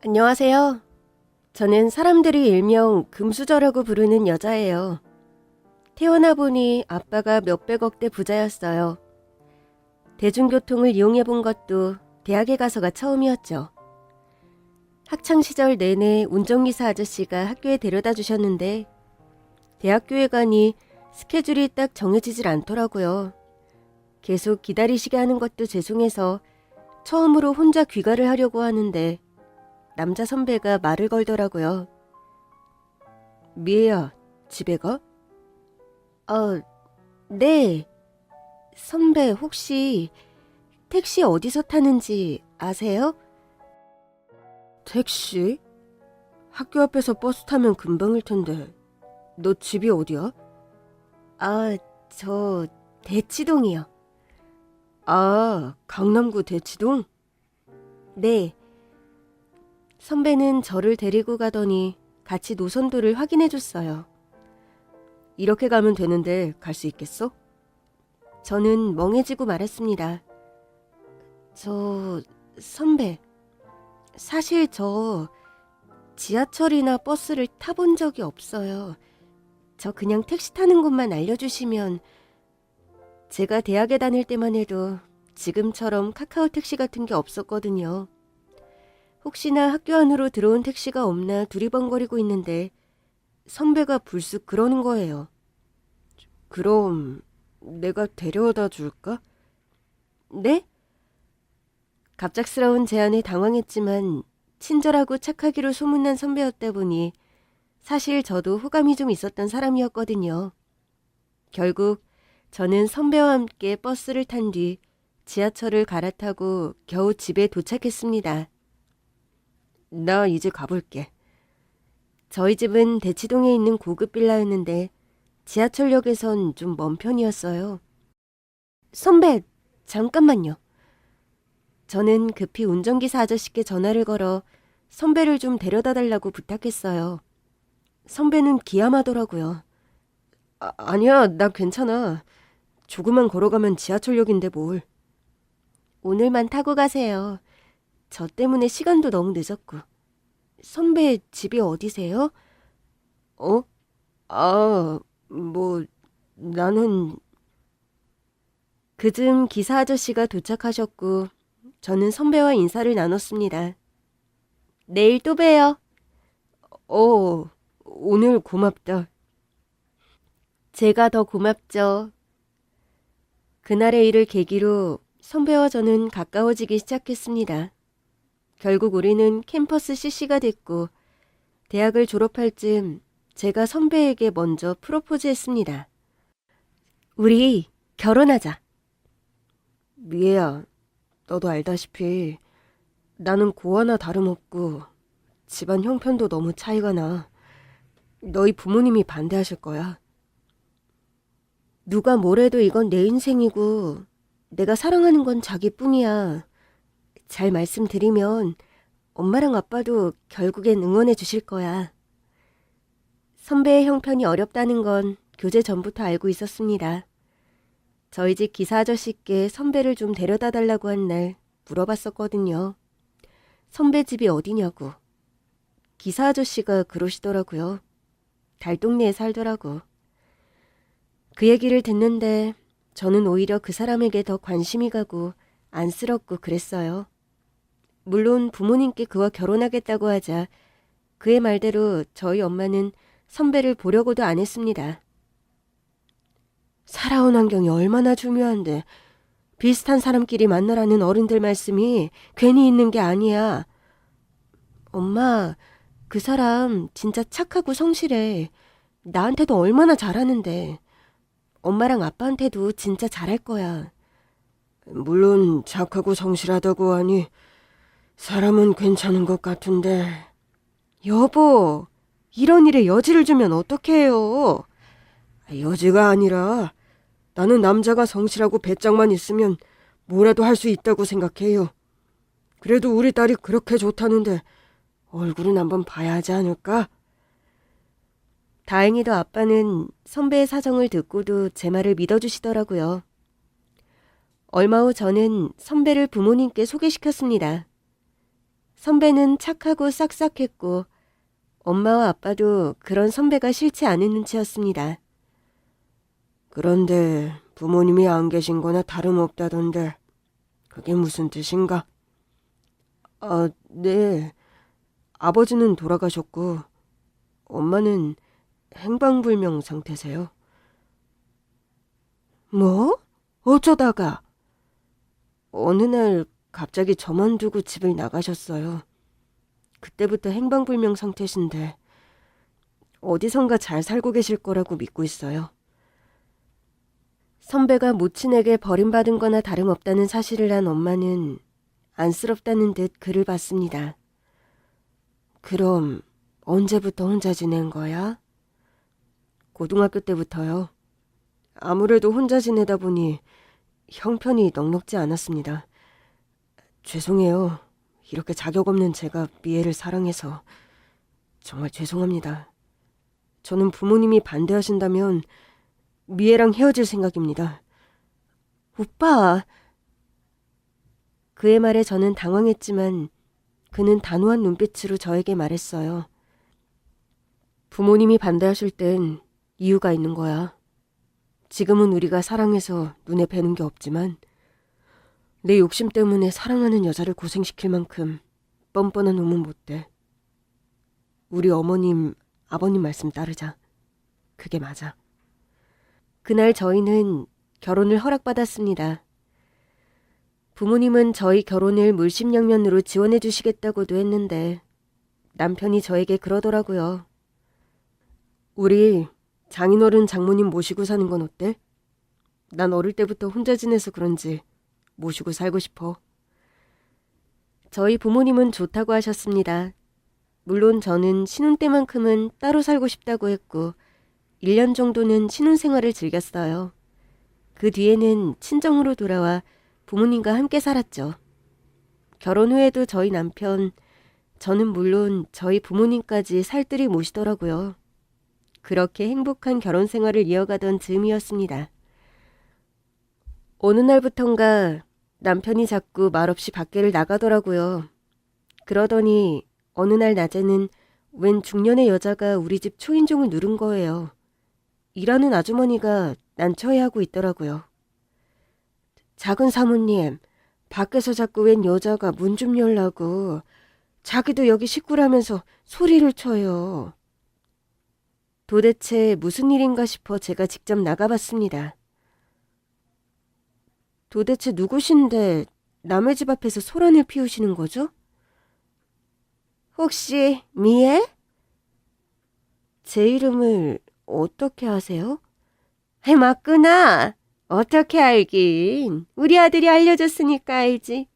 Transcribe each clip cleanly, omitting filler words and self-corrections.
안녕하세요. 저는 사람들이 일명 금수저라고 부르는 여자예요. 태어나 보니 아빠가 몇백억대 부자였어요. 대중교통을 이용해 본 것도 대학에 가서가 처음이었죠. 학창시절 내내 운전기사 아저씨가 학교에 데려다 주셨는데 대학교에 가니 스케줄이 딱 정해지질 않더라고요. 계속 기다리시게 하는 것도 죄송해서 처음으로 혼자 귀가를 하려고 하는데 남자 선배가 말을 걸더라고요. 미애야, 집에 가? 네. 선배 혹시 택시 어디서 타는지 아세요? 택시? 학교 앞에서 버스 타면 금방일 텐데. 너 집이 어디야? 저 대치동이요. 강남구 대치동? 네. 선배는 저를 데리고 가더니 같이 노선도를 확인해 줬어요. 이렇게 가면 되는데 갈 수 있겠어? 저는 멍해지고 말았습니다. 선배, 사실 저 지하철이나 버스를 타본 적이 없어요. 저 그냥 택시 타는 곳만 알려주시면. 제가 대학에 다닐 때만 해도 지금처럼 카카오 택시 같은 게 없었거든요. 혹시나 학교 안으로 들어온 택시가 없나 두리번거리고 있는데 선배가 불쑥 그러는 거예요. 그럼 내가 데려다 줄까? 네? 갑작스러운 제안에 당황했지만 친절하고 착하기로 소문난 선배였다 보니 사실 저도 호감이 좀 있었던 사람이었거든요. 결국 저는 선배와 함께 버스를 탄 뒤 지하철을 갈아타고 겨우 집에 도착했습니다. 나 이제 가볼게. 저희 집은 대치동에 있는 고급 빌라였는데 지하철역에선 좀 먼 편이었어요. 선배, 잠깐만요. 저는 급히 운전기사 아저씨께 전화를 걸어 선배를 좀 데려다 달라고 부탁했어요. 선배는 기함하더라고요. 아니야, 나 괜찮아. 조금만 걸어가면 지하철역인데 뭘. 오늘만 타고 가세요. 저 때문에 시간도 너무 늦었고. 선배 집이 어디세요? 나는... 그즘 기사 아저씨가 도착하셨고 저는 선배와 인사를 나눴습니다. 내일 또 봬요. 오늘 고맙다. 제가 더 고맙죠. 그날의 일을 계기로 선배와 저는 가까워지기 시작했습니다. 결국 우리는 캠퍼스 CC가 됐고 대학을 졸업할 즈음 제가 선배에게 먼저 프로포즈했습니다. 우리 결혼하자. 미애야, 너도 알다시피 나는 고아나 다름없고 집안 형편도 너무 차이가 나. 너희 부모님이 반대하실 거야. 누가 뭐래도 이건 내 인생이고 내가 사랑하는 건 자기뿐이야. 잘 말씀드리면 엄마랑 아빠도 결국엔 응원해 주실 거야. 선배의 형편이 어렵다는 건 교제 전부터 알고 있었습니다. 저희 집 기사 아저씨께 선배를 좀 데려다 달라고 한 날 물어봤었거든요. 선배 집이 어디냐고. 기사 아저씨가 그러시더라고요. 달동네에 살더라고. 그 얘기를 듣는데 저는 오히려 그 사람에게 더 관심이 가고 안쓰럽고 그랬어요. 물론 부모님께 그와 결혼하겠다고 하자 그의 말대로 저희 엄마는 선배를 보려고도 안 했습니다. 살아온 환경이 얼마나 중요한데 비슷한 사람끼리 만나라는 어른들 말씀이 괜히 있는 게 아니야. 엄마, 그 사람 진짜 착하고 성실해. 나한테도 얼마나 잘하는데. 엄마랑 아빠한테도 진짜 잘할 거야. 물론 착하고 성실하다고 하니 사람은 괜찮은 것 같은데. 여보, 이런 일에 여지를 주면 어떡해요. 여지가 아니라 나는 남자가 성실하고 배짱만 있으면 뭐라도 할 수 있다고 생각해요. 그래도 우리 딸이 그렇게 좋다는데 얼굴은 한번 봐야 하지 않을까? 다행히도 아빠는 선배의 사정을 듣고도 제 말을 믿어주시더라고요. 얼마 후 저는 선배를 부모님께 소개시켰습니다. 선배는 착하고 싹싹했고 엄마와 아빠도 그런 선배가 싫지 않은 눈치였습니다. 그런데 부모님이 안 계신 거나 다름없다던데 그게 무슨 뜻인가? 아, 네. 아버지는 돌아가셨고 엄마는 행방불명 상태세요. 뭐? 어쩌다가? 어느 날 갑자기 저만 두고 집을 나가셨어요. 그때부터 행방불명 상태신데 어디선가 잘 살고 계실 거라고 믿고 있어요. 선배가 모친에게 버림받은 거나 다름없다는 사실을 안 엄마는 안쓰럽다는 듯 그를 봤습니다. 그럼 언제부터 혼자 지낸 거야? 고등학교 때부터요. 아무래도 혼자 지내다 보니 형편이 넉넉지 않았습니다. 죄송해요. 이렇게 자격 없는 제가 미애를 사랑해서 정말 죄송합니다. 저는 부모님이 반대하신다면 미애랑 헤어질 생각입니다. 오빠! 그의 말에 저는 당황했지만 그는 단호한 눈빛으로 저에게 말했어요. 부모님이 반대하실 땐 이유가 있는 거야. 지금은 우리가 사랑해서 눈에 뵈는 게 없지만 내 욕심 때문에 사랑하는 여자를 고생시킬 만큼 뻔뻔한 놈은 못 돼. 우리 어머님, 아버님 말씀 따르자. 그게 맞아. 그날 저희는 결혼을 허락받았습니다. 부모님은 저희 결혼을 물심양면으로 지원해 주시겠다고도 했는데 남편이 저에게 그러더라고요. 우리 장인어른 장모님 모시고 사는 건 어때? 난 어릴 때부터 혼자 지내서 그런지 모시고 살고 싶어. 저희 부모님은 좋다고 하셨습니다. 물론 저는 신혼 때만큼은 따로 살고 싶다고 했고 1년 정도는 신혼생활을 즐겼어요. 그 뒤에는 친정으로 돌아와 부모님과 함께 살았죠. 결혼 후에도 저희 남편, 저는 물론 저희 부모님까지 살뜰히 모시더라고요. 그렇게 행복한 결혼 생활을 이어가던 즈음이었습니다. 어느 날부턴가 남편이 자꾸 말없이 밖에를 나가더라고요. 그러더니 어느 날 낮에는 웬 중년의 여자가 우리 집 초인종을 누른 거예요. 일하는 아주머니가 난처해하고 있더라고요. 작은 사모님, 밖에서 자꾸 웬 여자가 문 좀 열라고 자기도 여기 식구라면서 소리를 쳐요. 도대체 무슨 일인가 싶어 제가 직접 나가봤습니다. 도대체 누구신데 남의 집 앞에서 소란을 피우시는 거죠? 혹시 미애? 제 이름을 어떻게 아세요? 맞구나. 어떻게 알긴. 우리 아들이 알려줬으니까 알지.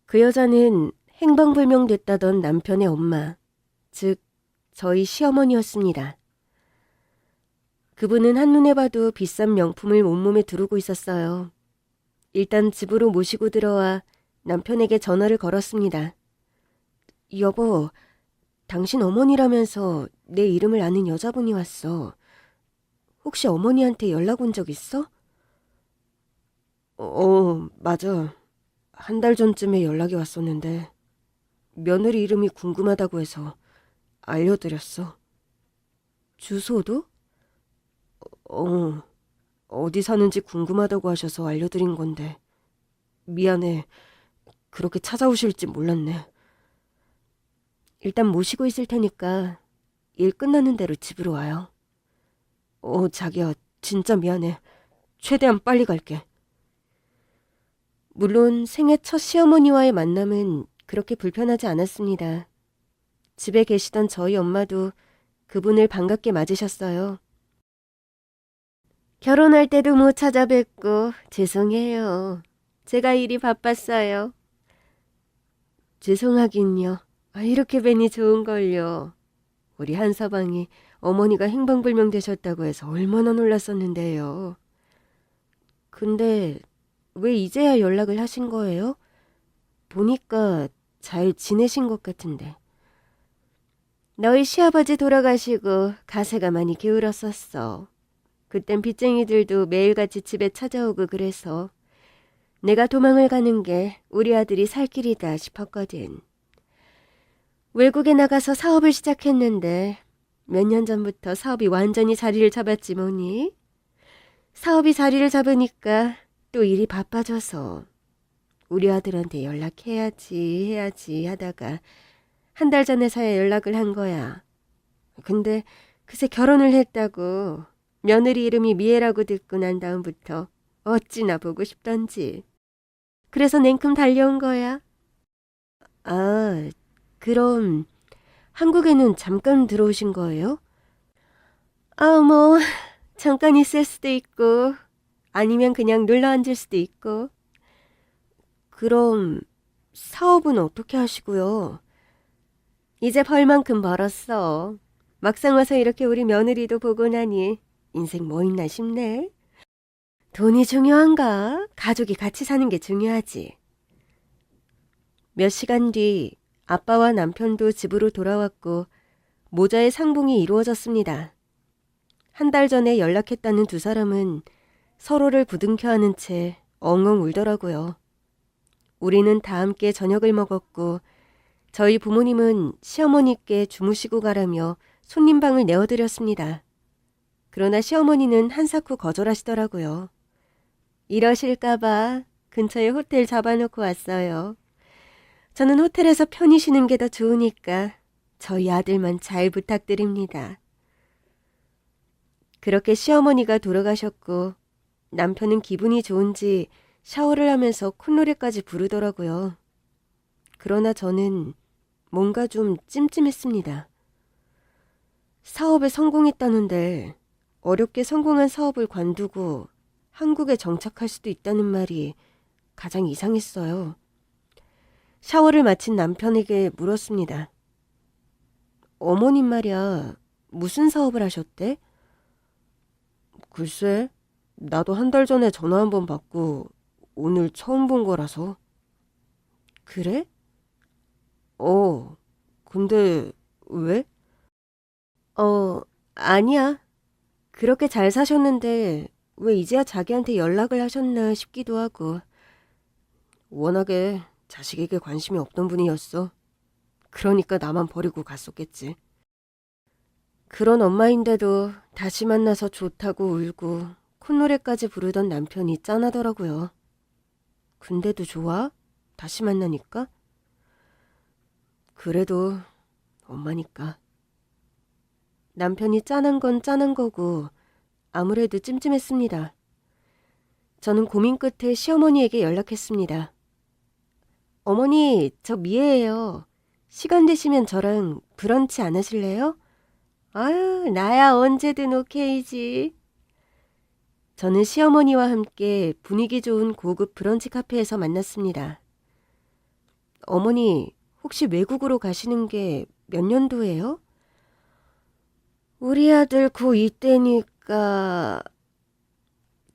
그 여자는 행방불명됐다던 남편의 엄마, 즉 저희 시어머니였습니다. 그분은 한눈에 봐도 비싼 명품을 온몸에 두르고 있었어요. 일단 집으로 모시고 들어와 남편에게 전화를 걸었습니다. 여보, 당신 어머니라면서 내 이름을 아는 여자분이 왔어. 혹시 어머니한테 연락 온 적 있어? 맞아. 한 달 전쯤에 연락이 왔었는데 며느리 이름이 궁금하다고 해서 알려드렸어. 주소도? 어디 사는지 궁금하다고 하셔서 알려드린 건데 미안해. 그렇게 찾아오실지 몰랐네. 일단 모시고 있을 테니까 일 끝나는 대로 집으로 와요. 자기야, 진짜 미안해. 최대한 빨리 갈게. 물론 생애 첫 시어머니와의 만남은 그렇게 불편하지 않았습니다. 집에 계시던 저희 엄마도 그분을 반갑게 맞으셨어요. 결혼할 때도 못 찾아뵙고 죄송해요. 제가 일이 바빴어요. 죄송하긴요. 이렇게 뵈니 좋은걸요. 우리 한서방이 어머니가 행방불명 되셨다고 해서 얼마나 놀랐었는데요. 근데 왜 이제야 연락을 하신 거예요? 보니까 잘 지내신 것 같은데. 너희 시아버지 돌아가시고 가세가 많이 기울었었어. 그땐 빚쟁이들도 매일같이 집에 찾아오고 그래서 내가 도망을 가는 게 우리 아들이 살 길이다 싶었거든. 외국에 나가서 사업을 시작했는데 몇 년 전부터 사업이 완전히 자리를 잡았지 뭐니. 사업이 자리를 잡으니까 또 일이 바빠져서 우리 아들한테 연락해야지 하다가 한 달 전에서야 연락을 한 거야. 근데 그새 결혼을 했다고 며느리 이름이 미애라고 듣고 난 다음부터 어찌나 보고 싶던지. 그래서 냉큼 달려온 거야. 아, 그럼 한국에는 잠깐 들어오신 거예요? 뭐 잠깐 있을 수도 있고 아니면 그냥 눌러 앉을 수도 있고. 그럼 사업은 어떻게 하시고요? 이제 벌만큼 벌었어. 막상 와서 이렇게 우리 며느리도 보고 나니 인생 뭐 있나 싶네. 돈이 중요한가? 가족이 같이 사는 게 중요하지. 몇 시간 뒤 아빠와 남편도 집으로 돌아왔고 모자의 상봉이 이루어졌습니다. 한 달 전에 연락했다는 두 사람은 서로를 부둥켜 안은 채 엉엉 울더라고요. 우리는 다 함께 저녁을 먹었고 저희 부모님은 시어머니께 주무시고 가라며 손님방을 내어드렸습니다. 그러나 시어머니는 한사코 거절하시더라고요. 이러실까봐 근처에 호텔 잡아놓고 왔어요. 저는 호텔에서 편히 쉬는 게 더 좋으니까 저희 아들만 잘 부탁드립니다. 그렇게 시어머니가 돌아가셨고 남편은 기분이 좋은지 샤워를 하면서 콧노래까지 부르더라고요. 그러나 저는 뭔가 좀 찜찜했습니다. 사업에 성공했다는데 어렵게 성공한 사업을 관두고 한국에 정착할 수도 있다는 말이 가장 이상했어요. 샤워를 마친 남편에게 물었습니다. 어머님 말이야, 무슨 사업을 하셨대? 글쎄, 나도 한 달 전에 전화 한 번 받고 오늘 처음 본 거라서. 그래? 근데 왜? 아니야. 그렇게 잘 사셨는데 왜 이제야 자기한테 연락을 하셨나 싶기도 하고. 워낙에 자식에게 관심이 없던 분이었어. 그러니까 나만 버리고 갔었겠지. 그런 엄마인데도 다시 만나서 좋다고 울고 콧노래까지 부르던 남편이 짠하더라고요. 근데도 좋아? 다시 만나니까? 그래도 엄마니까. 남편이 짠한 건 짠한 거고 아무래도 찜찜했습니다. 저는 고민 끝에 시어머니에게 연락했습니다. 어머니, 저 미애예요. 시간 되시면 저랑 브런치 안 하실래요? 아유, 나야 언제든 오케이지. 저는 시어머니와 함께 분위기 좋은 고급 브런치 카페에서 만났습니다. 어머니, 혹시 외국으로 가시는 게 몇 년도예요? 우리 아들 고2 때니까.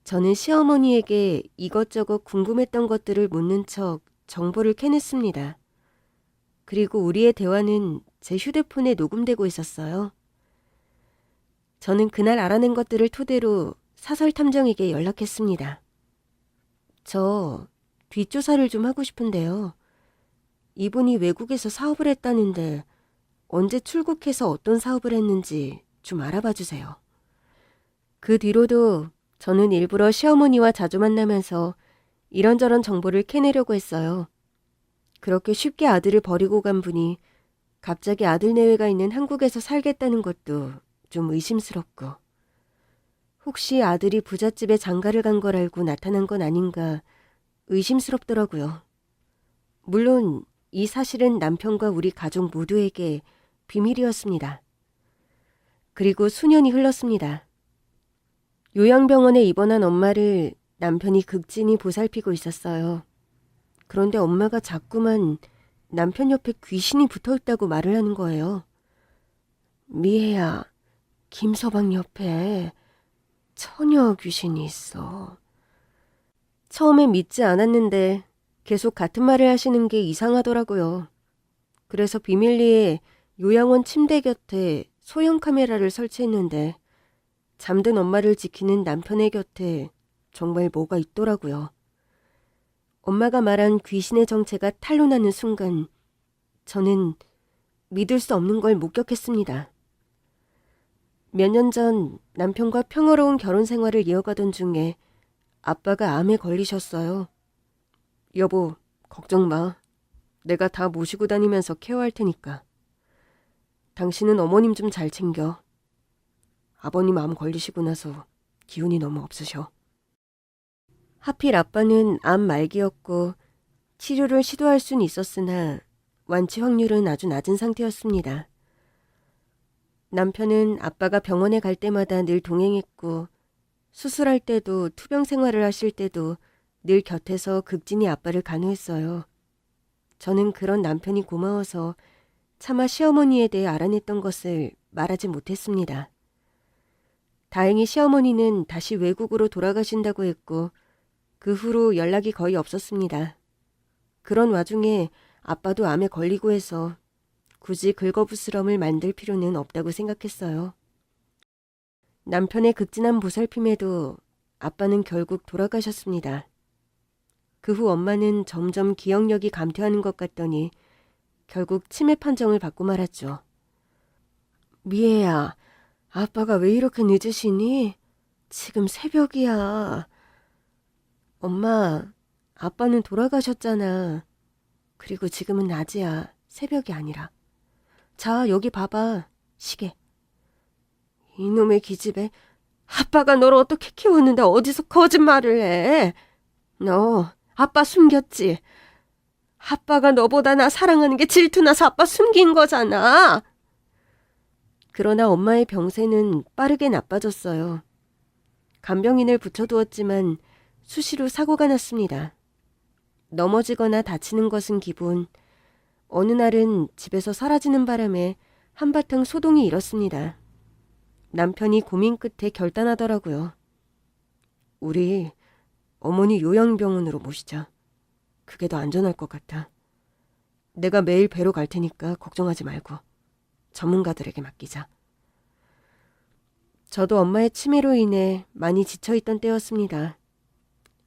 저는 시어머니에게 이것저것 궁금했던 것들을 묻는 척 정보를 캐냈습니다. 그리고 우리의 대화는 제 휴대폰에 녹음되고 있었어요. 저는 그날 알아낸 것들을 토대로 사설탐정에게 연락했습니다. 저 뒷조사를 좀 하고 싶은데요. 이분이 외국에서 사업을 했다는데 언제 출국해서 어떤 사업을 했는지 좀 알아봐 주세요. 그 뒤로도 저는 일부러 시어머니와 자주 만나면서 이런저런 정보를 캐내려고 했어요. 그렇게 쉽게 아들을 버리고 간 분이 갑자기 아들 내외가 있는 한국에서 살겠다는 것도 좀 의심스럽고, 혹시 아들이 부잣집에 장가를 간 걸 알고 나타난 건 아닌가 의심스럽더라고요. 물론 이 사실은 남편과 우리 가족 모두에게 비밀이었습니다. 그리고 수년이 흘렀습니다. 요양병원에 입원한 엄마를 남편이 극진히 보살피고 있었어요. 그런데 엄마가 자꾸만 남편 옆에 귀신이 붙어있다고 말을 하는 거예요. 미애야, 김서방 옆에 처녀 귀신이 있어. 처음엔 믿지 않았는데 계속 같은 말을 하시는 게 이상하더라고요. 그래서 비밀리에 요양원 침대 곁에 소형 카메라를 설치했는데 잠든 엄마를 지키는 남편의 곁에 정말 뭐가 있더라고요. 엄마가 말한 귀신의 정체가 탄로나는 순간 저는 믿을 수 없는 걸 목격했습니다. 몇 년 전 남편과 평화로운 결혼 생활을 이어가던 중에 아빠가 암에 걸리셨어요. 여보, 걱정 마. 내가 다 모시고 다니면서 케어할 테니까. 당신은 어머님 좀 잘 챙겨. 아버님 암 걸리시고 나서 기운이 너무 없으셔. 하필 아빠는 암 말기였고 치료를 시도할 수는 있었으나 완치 확률은 아주 낮은 상태였습니다. 남편은 아빠가 병원에 갈 때마다 늘 동행했고 수술할 때도 투병 생활을 하실 때도 늘 곁에서 극진히 아빠를 간호했어요. 저는 그런 남편이 고마워서 차마 시어머니에 대해 알아냈던 것을 말하지 못했습니다. 다행히 시어머니는 다시 외국으로 돌아가신다고 했고 그 후로 연락이 거의 없었습니다. 그런 와중에 아빠도 암에 걸리고 해서 굳이 긁어부스럼을 만들 필요는 없다고 생각했어요. 남편의 극진한 보살핌에도 아빠는 결국 돌아가셨습니다. 그 후 엄마는 점점 기억력이 감퇴하는 것 같더니 결국 치매 판정을 받고 말았죠. 미애야, 아빠가 왜 이렇게 늦으시니? 지금 새벽이야. 엄마, 아빠는 돌아가셨잖아. 그리고 지금은 낮이야. 새벽이 아니라. 자, 여기 봐봐. 시계. 이놈의 기집애. 아빠가 널 어떻게 키웠는데 어디서 거짓말을 해. 너 아빠 숨겼지. 아빠가 너보다 나 사랑하는 게 질투나서 아빠 숨긴 거잖아. 그러나 엄마의 병세는 빠르게 나빠졌어요. 간병인을 붙여두었지만 수시로 사고가 났습니다. 넘어지거나 다치는 것은 기본. 어느 날은 집에서 사라지는 바람에 한바탕 소동이 일었습니다. 남편이 고민 끝에 결단하더라고요. 우리 어머니 요양병원으로 모시자. 그게 더 안전할 것 같아. 내가 매일 뵈러 갈 테니까 걱정하지 말고 전문가들에게 맡기자. 저도 엄마의 치매로 인해 많이 지쳐있던 때였습니다.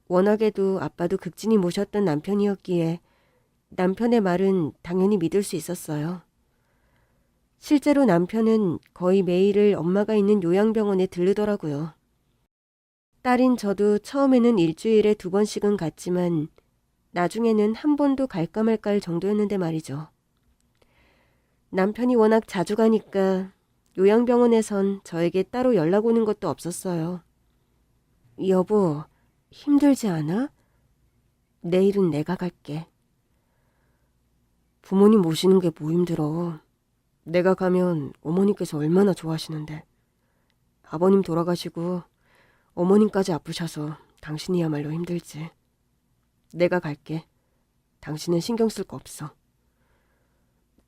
워낙에도 아빠도 극진히 모셨던 남편이었기에 남편의 말은 당연히 믿을 수 있었어요. 실제로 남편은 거의 매일을 엄마가 있는 요양병원에 들르더라고요. 딸인 저도 처음에는 일주일에 2번씩은 갔지만 나중에는 한 번도 갈까 말까 할 정도였는데 말이죠. 남편이 워낙 자주 가니까 요양병원에선 저에게 따로 연락 오는 것도 없었어요. 여보, 힘들지 않아? 내일은 내가 갈게. 부모님 모시는 게 뭐 힘들어. 내가 가면 어머님께서 얼마나 좋아하시는데. 아버님 돌아가시고 어머님까지 아프셔서 당신이야말로 힘들지. 내가 갈게. 당신은 신경 쓸 거 없어.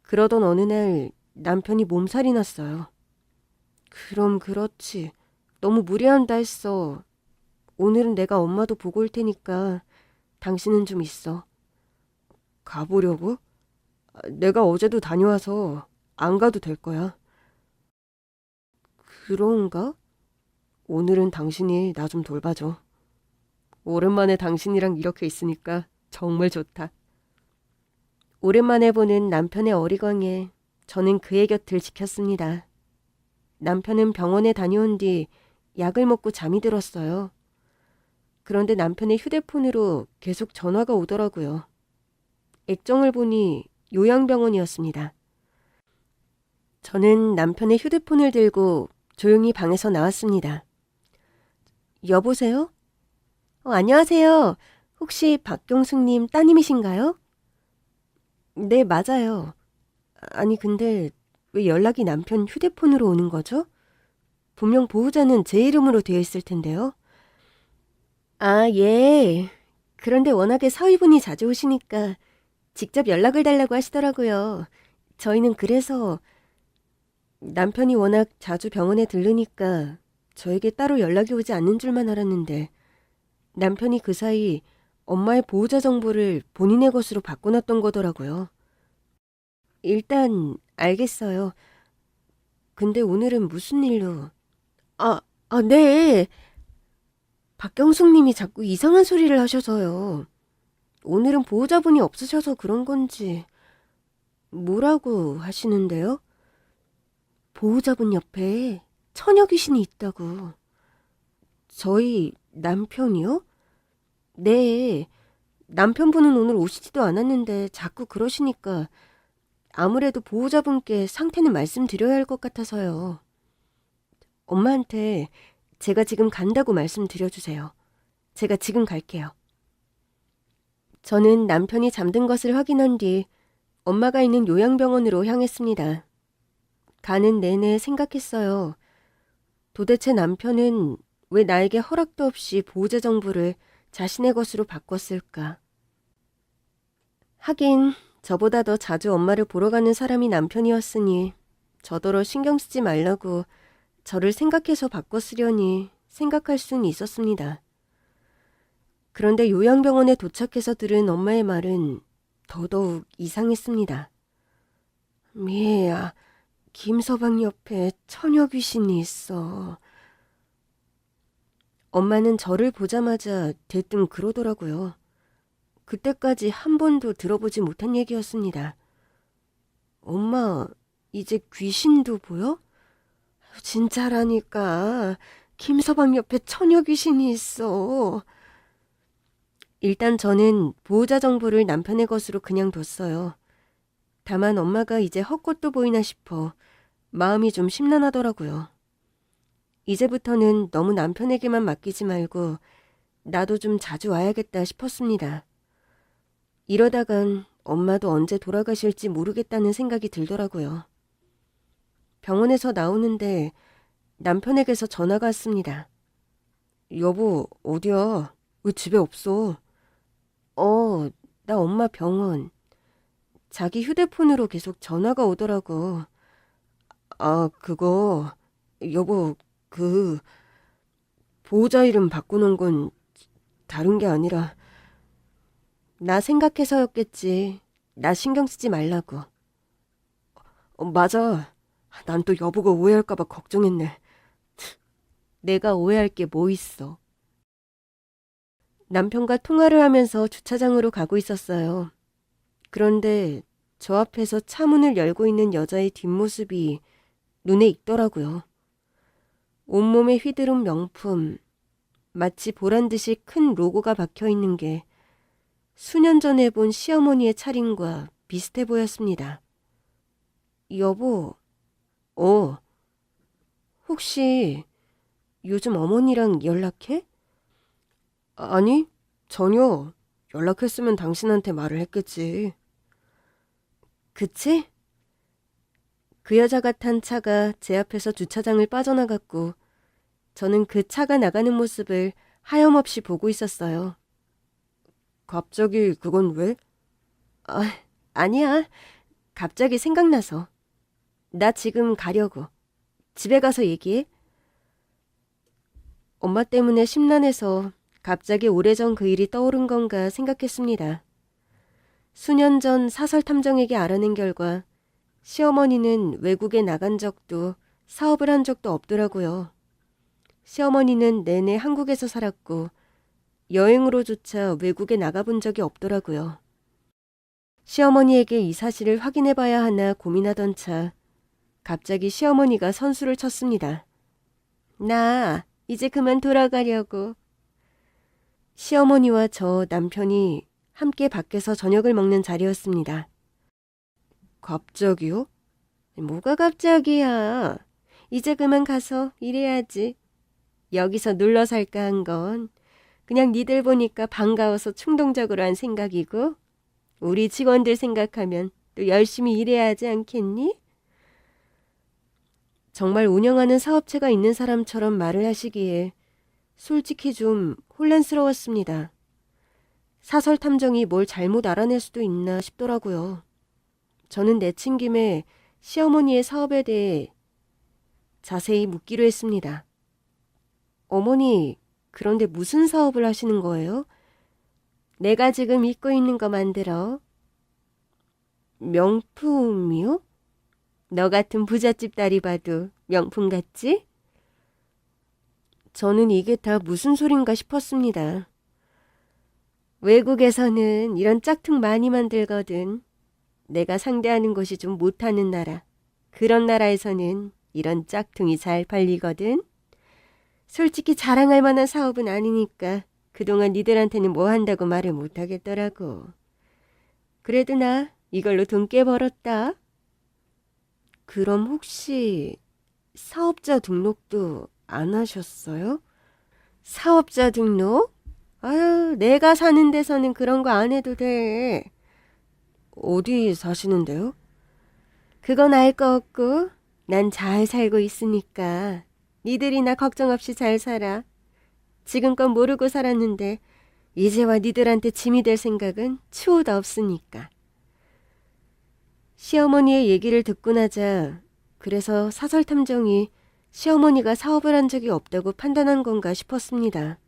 그러던 어느 날 남편이 몸살이 났어요. 그럼 그렇지. 너무 무리한다 했어. 오늘은 내가 엄마도 보고 올 테니까 당신은 좀 있어. 가보려고? 내가 어제도 다녀와서 안 가도 될 거야. 그런가? 오늘은 당신이 나 좀 돌봐줘. 오랜만에 당신이랑 이렇게 있으니까 정말 좋다. 오랜만에 보는 남편의 어리광에 저는 그의 곁을 지켰습니다. 남편은 병원에 다녀온 뒤 약을 먹고 잠이 들었어요. 그런데 남편의 휴대폰으로 계속 전화가 오더라고요. 액정을 보니 요양병원이었습니다. 저는 남편의 휴대폰을 들고 조용히 방에서 나왔습니다. 여보세요? 안녕하세요. 혹시 박경숙님 따님이신가요? 네, 맞아요. 아니, 근데 왜 연락이 남편 휴대폰으로 오는 거죠? 분명 보호자는 제 이름으로 되어 있을 텐데요. 아, 예. 그런데 워낙에 사위분이 자주 오시니까 직접 연락을 달라고 하시더라고요. 저희는 그래서 남편이 워낙 자주 병원에 들르니까 저에게 따로 연락이 오지 않는 줄만 알았는데 남편이 그 사이 엄마의 보호자 정보를 본인의 것으로 바꿔놨던 거더라고요. 일단 알겠어요. 근데 오늘은 무슨 일로? 아, 아, 네. 박경숙 님이 자꾸 이상한 소리를 하셔서요. 오늘은 보호자분이 없으셔서 그런 건지. 뭐라고 하시는데요? 보호자분 옆에 처녀 귀신이 있다고. 저희 남편이요? 네. 남편분은 오늘 오시지도 않았는데 자꾸 그러시니까 아무래도 보호자분께 상태는 말씀드려야 할 것 같아서요. 엄마한테 제가 지금 간다고 말씀드려주세요. 제가 지금 갈게요. 저는 남편이 잠든 것을 확인한 뒤 엄마가 있는 요양병원으로 향했습니다. 가는 내내 생각했어요. 도대체 남편은 왜 나에게 허락도 없이 보호자 정보를 자신의 것으로 바꿨을까? 하긴 저보다 더 자주 엄마를 보러 가는 사람이 남편이었으니 저더러 신경 쓰지 말라고 저를 생각해서 바꿨으려니 생각할 수는 있었습니다. 그런데 요양병원에 도착해서 들은 엄마의 말은 더더욱 이상했습니다. 미애야, 김서방 옆에 처녀 귀신이 있어. 엄마는 저를 보자마자 대뜸 그러더라고요. 그때까지 한 번도 들어보지 못한 얘기였습니다. 엄마, 이제 귀신도 보여? 진짜라니까. 김서방 옆에 처녀 귀신이 있어. 일단 저는 보호자 정보를 남편의 것으로 그냥 뒀어요. 다만 엄마가 이제 헛것도 보이나 싶어 마음이 좀 심란하더라고요. 이제부터는 너무 남편에게만 맡기지 말고 나도 좀 자주 와야겠다 싶었습니다. 이러다간 엄마도 언제 돌아가실지 모르겠다는 생각이 들더라고요. 병원에서 나오는데 남편에게서 전화가 왔습니다. 여보, 어디야? 왜 집에 없어? 나 엄마 병원. 자기 휴대폰으로 계속 전화가 오더라고. 아, 그거, 여보, 그, 보호자 이름 바꾸는 건 다른 게 아니라, 나 생각해서였겠지. 나 신경 쓰지 말라고. 맞아. 난 또 여보가 오해할까봐 걱정했네. 내가 오해할 게 뭐 있어. 남편과 통화를 하면서 주차장으로 가고 있었어요. 그런데 저 앞에서 차 문을 열고 있는 여자의 뒷모습이 눈에 익더라고요. 온몸에 휘두른 명품, 마치 보란 듯이 큰 로고가 박혀 있는 게 수년 전에 본 시어머니의 차림과 비슷해 보였습니다. 여보, 혹시 요즘 어머니랑 연락해? 아니, 전혀. 연락했으면 당신한테 말을 했겠지. 그치? 그 여자가 탄 차가 제 앞에서 주차장을 빠져나갔고 저는 그 차가 나가는 모습을 하염없이 보고 있었어요. 갑자기 그건 왜? 아, 아니야. 갑자기 생각나서. 나 지금 가려고. 집에 가서 얘기해. 엄마 때문에 심란해서 갑자기 오래전 그 일이 떠오른 건가 생각했습니다. 수년 전 사설 탐정에게 알아낸 결과 시어머니는 외국에 나간 적도 사업을 한 적도 없더라고요. 시어머니는 내내 한국에서 살았고 여행으로조차 외국에 나가본 적이 없더라고요. 시어머니에게 이 사실을 확인해봐야 하나 고민하던 차 갑자기 시어머니가 선수를 쳤습니다. 나 이제 그만 돌아가려고. 시어머니와 저 남편이 함께 밖에서 저녁을 먹는 자리였습니다. 갑자기요? 뭐가 갑자기야. 이제 그만 가서 일해야지. 여기서 눌러 살까 한 건 그냥 니들 보니까 반가워서 충동적으로 한 생각이고 우리 직원들 생각하면 또 열심히 일해야 하지 않겠니? 정말 운영하는 사업체가 있는 사람처럼 말을 하시기에 솔직히 좀 혼란스러웠습니다. 사설 탐정이 뭘 잘못 알아낼 수도 있나 싶더라고요. 저는 내친 김에 시어머니의 사업에 대해 자세히 묻기로 했습니다. 어머니, 그런데 무슨 사업을 하시는 거예요? 내가 지금 입고 있는 거 만들어. 명품이요? 너 같은 부잣집 딸이 봐도 명품 같지? 저는 이게 다 무슨 소린가 싶었습니다. 외국에서는 이런 짝퉁 많이 만들거든. 내가 상대하는 것이 좀 못하는 나라. 그런 나라에서는 이런 짝퉁이 잘 팔리거든. 솔직히 자랑할 만한 사업은 아니니까 그동안 니들한테는 뭐 한다고 말을 못하겠더라고. 그래도 나 이걸로 돈 꽤 벌었다. 그럼 혹시 사업자 등록도 안 하셨어요? 사업자 등록? 아유, 내가 사는 데서는 그런 거 안 해도 돼. 어디 사시는데요? 그건 알 거 없고 난 잘 살고 있으니까 니들이 나 걱정 없이 잘 살아. 지금껏 모르고 살았는데 이제와 니들한테 짐이 될 생각은 추호도 없으니까. 시어머니의 얘기를 듣고 나자 그래서 사설탐정이 시어머니가 사업을 한 적이 없다고 판단한 건가 싶었습니다.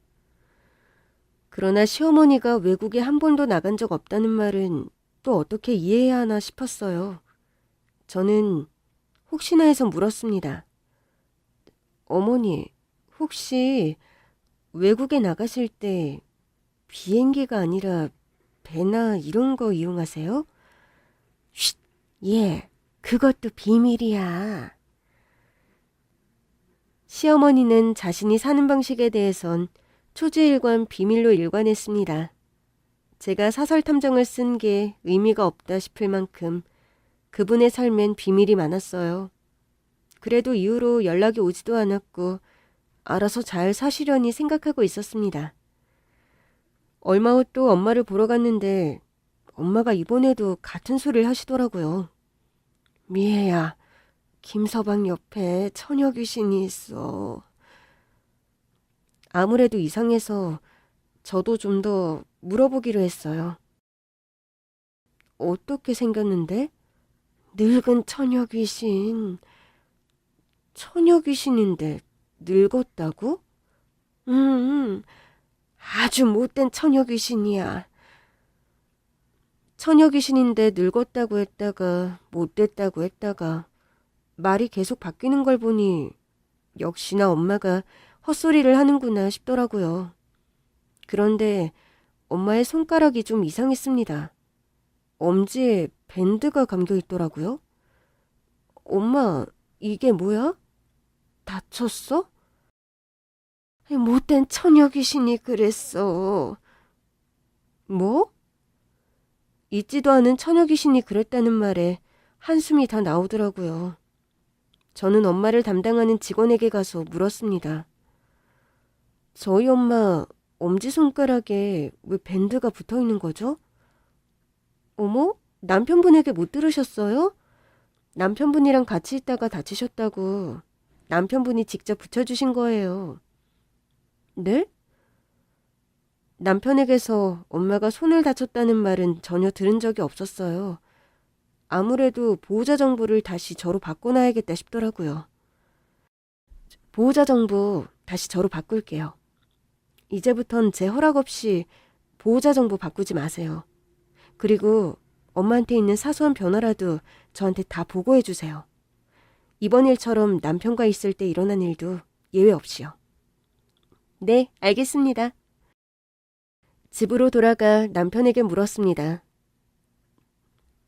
그러나 시어머니가 외국에 한 번도 나간 적 없다는 말은 또 어떻게 이해해야 하나 싶었어요. 저는 혹시나 해서 물었습니다. 어머니, 혹시 외국에 나가실 때 비행기가 아니라 배나 이런 거 이용하세요? 쉿, 예, 그것도 비밀이야. 시어머니는 자신이 사는 방식에 대해선 초지일관 비밀로 일관했습니다. 제가 사설 탐정을 쓴 게 의미가 없다 싶을 만큼 그분의 삶엔 비밀이 많았어요. 그래도 이후로 연락이 오지도 않았고 알아서 잘 사시려니 생각하고 있었습니다. 얼마 후 또 엄마를 보러 갔는데 엄마가 이번에도 같은 소리를 하시더라고요. 미애야, 김서방 옆에 처녀 귀신이 있어. 아무래도 이상해서 저도 좀 더 물어보기로 했어요. 어떻게 생겼는데? 늙은 처녀 귀신. 처녀 귀신인데 늙었다고? 아주 못된 처녀 귀신이야. 처녀 귀신인데 늙었다고 했다가 못됐다고 했다가 말이 계속 바뀌는 걸 보니 역시나 엄마가 헛소리를 하는구나 싶더라고요. 그런데 엄마의 손가락이 좀 이상했습니다. 엄지에 밴드가 감겨 있더라고요. 엄마, 이게 뭐야? 다쳤어? 못된 처녀 귀신이 그랬어. 뭐? 있지도 않은 처녀 귀신이 그랬다는 말에 한숨이 다 나오더라고요. 저는 엄마를 담당하는 직원에게 가서 물었습니다. 저희 엄마 엄지손가락에 왜 밴드가 붙어 있는 거죠? 어머? 남편분에게 못 들으셨어요? 남편분이랑 같이 있다가 다치셨다고 남편분이 직접 붙여주신 거예요. 네? 남편에게서 엄마가 손을 다쳤다는 말은 전혀 들은 적이 없었어요. 아무래도 보호자 정보를 다시 저로 바꿔놔야겠다 싶더라고요. 보호자 정보 다시 저로 바꿀게요. 이제부턴 제 허락 없이 보호자 정보 바꾸지 마세요. 그리고 엄마한테 있는 사소한 변화라도 저한테 다 보고해 주세요. 이번 일처럼 남편과 있을 때 일어난 일도 예외 없이요. 네, 알겠습니다. 집으로 돌아가 남편에게 물었습니다.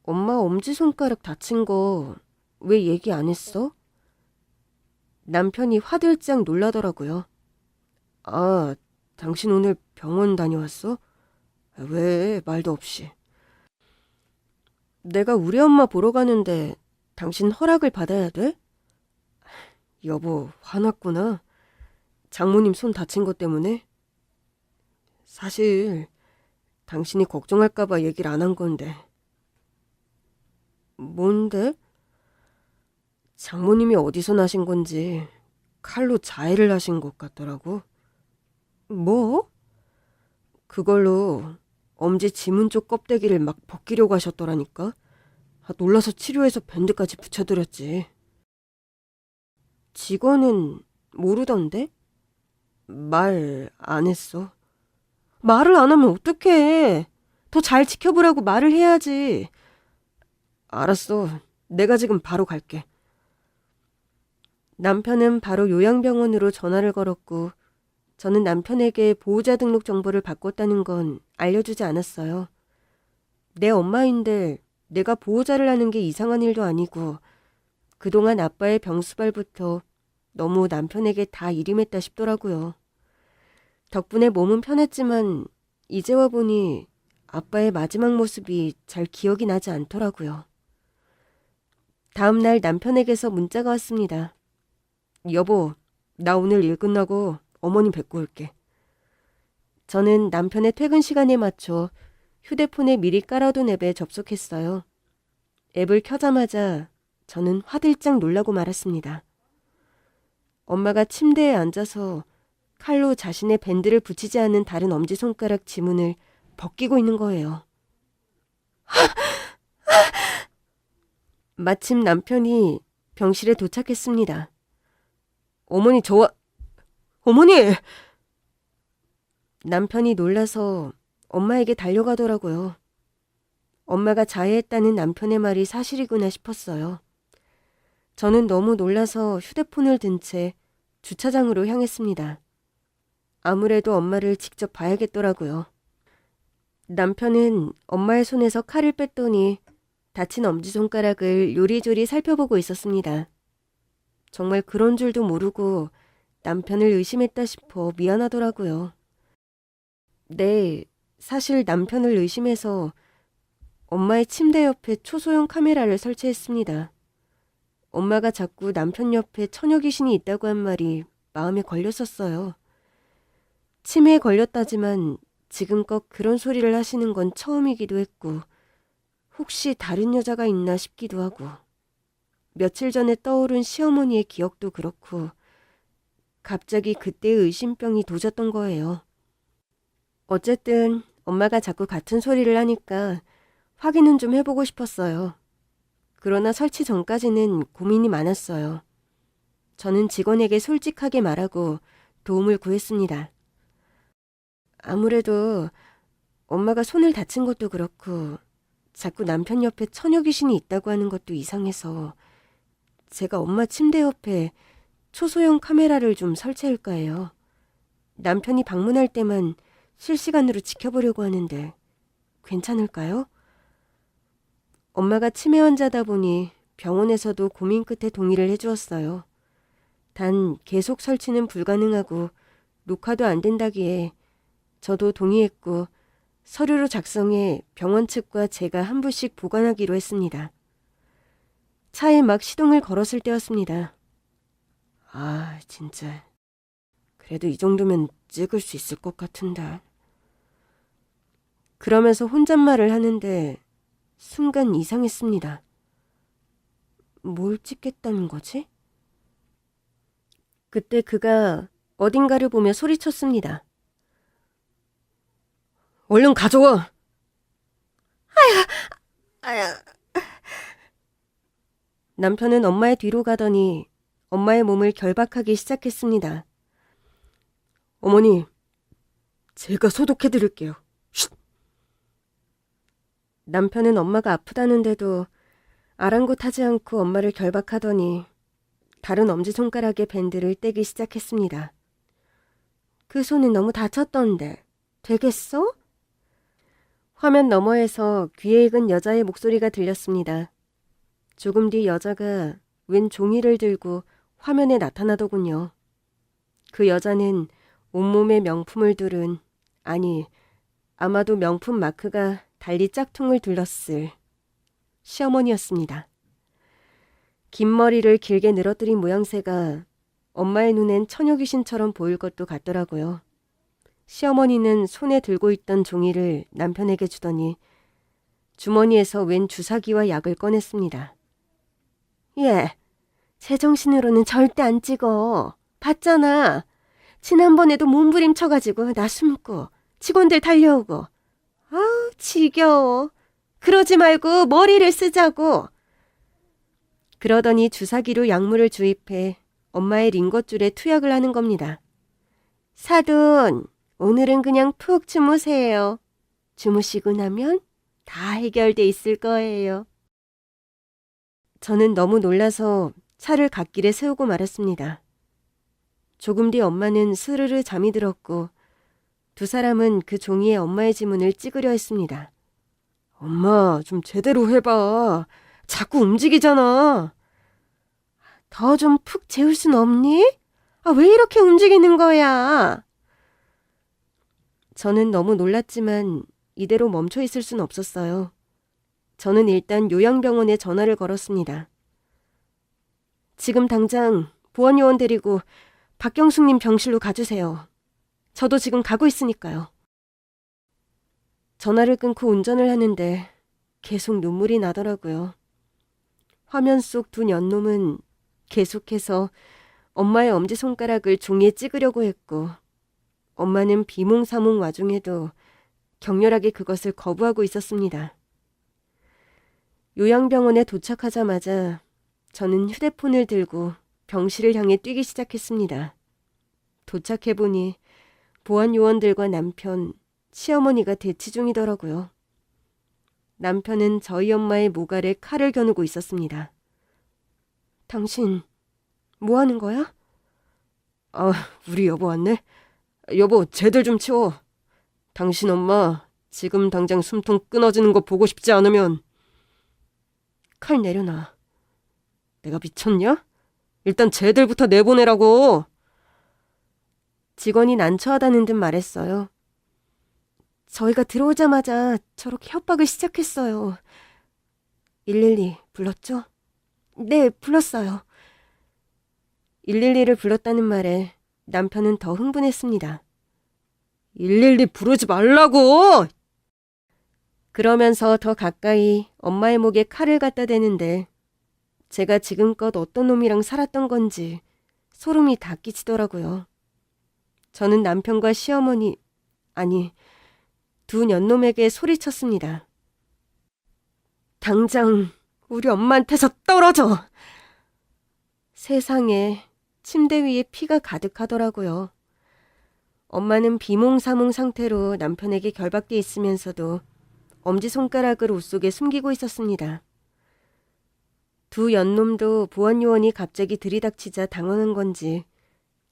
엄마 엄지손가락 다친 거 왜 얘기 안 했어? 남편이 화들짝 놀라더라고요. 아, 당신 오늘 병원 다녀왔어? 왜 말도 없이. 내가 우리 엄마 보러 가는데 당신 허락을 받아야 돼? 여보, 화났구나. 장모님 손 다친 것 때문에? 사실 당신이 걱정할까봐 얘기를 안 한 건데. 뭔데? 장모님이 어디서 나신 건지 칼로 자해를 하신 것 같더라고. 뭐? 그걸로 엄지 지문 쪽 껍데기를 막 벗기려고 하셨더라니까. 놀라서 치료해서 밴드까지 붙여드렸지. 직원은 모르던데? 말 안 했어. 말을 안 하면 어떡해. 더 잘 지켜보라고 말을 해야지. 알았어. 내가 지금 바로 갈게. 남편은 바로 요양병원으로 전화를 걸었고 저는 남편에게 보호자 등록 정보를 바꿨다는 건 알려주지 않았어요. 내 엄마인데 내가 보호자를 하는 게 이상한 일도 아니고 그동안 아빠의 병수발부터 너무 남편에게 다 일임했다 싶더라고요. 덕분에 몸은 편했지만 이제 와보니 아빠의 마지막 모습이 잘 기억이 나지 않더라고요. 다음 날 남편에게서 문자가 왔습니다. 여보, 나 오늘 일 끝나고 어머님 뵙고 올게. 저는 남편의 퇴근 시간에 맞춰 휴대폰에 미리 깔아둔 앱에 접속했어요. 앱을 켜자마자 저는 화들짝 놀라고 말았습니다. 엄마가 침대에 앉아서 칼로 자신의 밴드를 붙이지 않은 다른 엄지손가락 지문을 벗기고 있는 거예요. 마침 남편이 병실에 도착했습니다. 어머니, 어머니! 남편이 놀라서 엄마에게 달려가더라고요. 엄마가 자해했다는 남편의 말이 사실이구나 싶었어요. 저는 너무 놀라서 휴대폰을 든 채 주차장으로 향했습니다. 아무래도 엄마를 직접 봐야겠더라고요. 남편은 엄마의 손에서 칼을 뺐더니 다친 엄지손가락을 요리조리 살펴보고 있었습니다. 정말 그런 줄도 모르고 남편을 의심했다 싶어 미안하더라고요. 네, 사실 남편을 의심해서 엄마의 침대 옆에 초소형 카메라를 설치했습니다. 엄마가 자꾸 남편 옆에 처녀 귀신이 있다고 한 말이 마음에 걸렸었어요. 치매에 걸렸다지만 지금껏 그런 소리를 하시는 건 처음이기도 했고 혹시 다른 여자가 있나 싶기도 하고 며칠 전에 떠오른 시어머니의 기억도 그렇고 갑자기 그때의 의심병이 도졌던 거예요. 어쨌든 엄마가 자꾸 같은 소리를 하니까 확인은 좀 해보고 싶었어요. 그러나 설치 전까지는 고민이 많았어요. 저는 직원에게 솔직하게 말하고 도움을 구했습니다. 아무래도 엄마가 손을 다친 것도 그렇고 자꾸 남편 옆에 처녀 귀신이 있다고 하는 것도 이상해서 제가 엄마 침대 옆에 초소형 카메라를 좀 설치할까 해요. 남편이 방문할 때만 실시간으로 지켜보려고 하는데 괜찮을까요? 엄마가 치매 환자다 보니 병원에서도 고민 끝에 동의를 해주었어요. 단 계속 설치는 불가능하고 녹화도 안 된다기에 저도 동의했고 서류로 작성해 병원 측과 제가 한 부씩 보관하기로 했습니다. 차에 막 시동을 걸었을 때였습니다. 아, 진짜. 그래도 이 정도면 찍을 수 있을 것 같은데. 그러면서 혼잣말을 하는데 순간 이상했습니다. 뭘 찍겠다는 거지? 그때 그가 어딘가를 보며 소리쳤습니다. 얼른 가져와! 아야. 남편은 엄마의 뒤로 가더니 엄마의 몸을 결박하기 시작했습니다. 어머니, 제가 소독해드릴게요. 쉿! 남편은 엄마가 아프다는데도 아랑곳하지 않고 엄마를 결박하더니 다른 엄지손가락의 밴드를 떼기 시작했습니다. 그 손은 너무 다쳤던데 되겠어? 화면 너머에서 귀에 익은 여자의 목소리가 들렸습니다. 조금 뒤 여자가 웬 종이를 들고 화면에 나타나더군요. 그 여자는 온몸에 명품을 두른, 아니 아마도 명품 마크가 달리 짝퉁을 둘렀을 시어머니였습니다. 긴 머리를 길게 늘어뜨린 모양새가 엄마의 눈엔 처녀 귀신처럼 보일 것도 같더라고요. 시어머니는 손에 들고 있던 종이를 남편에게 주더니 주머니에서 웬 주사기와 약을 꺼냈습니다. 예, 제정신으로는 절대 안 찍어. 봤잖아. 지난번에도 몸부림쳐가지고 나 숨고 직원들 달려오고. 아우, 지겨워. 그러지 말고 머리를 쓰자고. 그러더니 주사기로 약물을 주입해 엄마의 링거줄에 투약을 하는 겁니다. 사돈, 오늘은 그냥 푹 주무세요. 주무시고 나면 다 해결돼 있을 거예요. 저는 너무 놀라서 차를 갓길에 세우고 말았습니다. 조금 뒤 엄마는 스르르 잠이 들었고 두 사람은 그 종이에 엄마의 지문을 찍으려 했습니다. 엄마, 좀 제대로 해봐. 자꾸 움직이잖아. 더 좀 푹 재울 순 없니? 왜 이렇게 움직이는 거야? 저는 너무 놀랐지만 이대로 멈춰 있을 순 없었어요. 저는 일단 요양병원에 전화를 걸었습니다. 지금 당장 보안요원 데리고 박경숙님 병실로 가주세요. 저도 지금 가고 있으니까요. 전화를 끊고 운전을 하는데 계속 눈물이 나더라고요. 화면 속 두 년놈은 계속해서 엄마의 엄지손가락을 종이에 찍으려고 했고 엄마는 비몽사몽 와중에도 격렬하게 그것을 거부하고 있었습니다. 요양병원에 도착하자마자 저는 휴대폰을 들고 병실을 향해 뛰기 시작했습니다. 도착해보니 보안요원들과 남편, 시어머니가 대치 중이더라고요. 남편은 저희 엄마의 모발에 칼을 겨누고 있었습니다. 당신 뭐 하는 거야? 우리 여보 왔네? 여보, 쟤들 좀 치워. 당신 엄마 지금 당장 숨통 끊어지는 거 보고 싶지 않으면 칼 내려놔. 내가 미쳤냐? 일단 쟤들부터 내보내라고. 직원이 난처하다는 듯 말했어요. 저희가 들어오자마자 저렇게 협박을 시작했어요. 112 불렀죠? 네, 불렀어요. 112를 불렀다는 말에 남편은 더 흥분했습니다. 112 부르지 말라고! 그러면서 더 가까이 엄마의 목에 칼을 갖다 대는데 제가 지금껏 어떤 놈이랑 살았던 건지 소름이 다 끼치더라고요. 저는 남편과 시어머니, 아니, 두 년놈에게 소리쳤습니다. 당장 우리 엄마한테서 떨어져! 세상에 침대 위에 피가 가득하더라고요. 엄마는 비몽사몽 상태로 남편에게 결박돼 있으면서도 엄지손가락을 옷 속에 숨기고 있었습니다. 두 연놈도 보안요원이 갑자기 들이닥치자 당황한 건지